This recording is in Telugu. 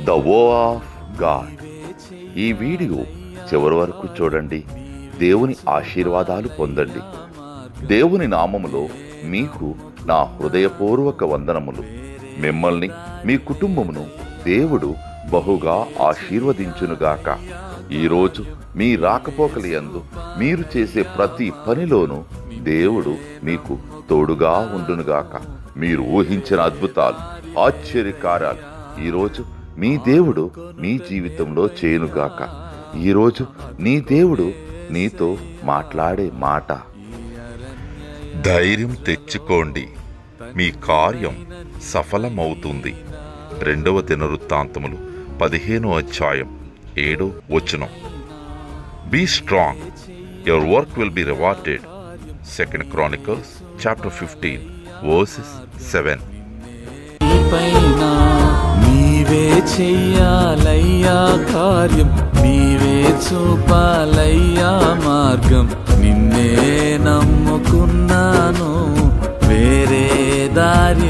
ద వో ఆఫ్ గాడ్. ఈ వీడియో చివరి వరకు చూడండి. దేవుని ఆశీర్వాదాలు పొందండి. దేవుని నామములో మీకు నా హృదయపూర్వక వందనములు. మిమ్మల్ని, మీ కుటుంబమును దేవుడు బహుగా ఆశీర్వదించునుగాక. ఈరోజు మీ రాకపోకలయందు మీరు చేసే ప్రతి పనిలోనూ దేవుడు మీకు తోడుగా ఉండునుగాక. మీరు ఊహించిన అద్భుతాలు, ఆశ్చర్యకార్యాలు ఈరోజు మీ దేవుడు మీ జీవితంలో చేయునుగాక. ఈరోజు నీ దేవుడు నీతో మాట్లాడే మాట, ధైర్యం తెచ్చుకోండి, మీ కార్యం సఫలమవుతుంది. 2వ దినవృత్తాంతములు 15వ అధ్యాయం 7వ వచనం. Be strong, your work will be rewarded. 2 Chronicles chapter 15 verses 7. నీవే చెయ్యాలయ్యా కార్యం, నీవే చూపాలయ్యా మార్గం. నిన్నే నమ్ముకున్నాను, వేరే దారి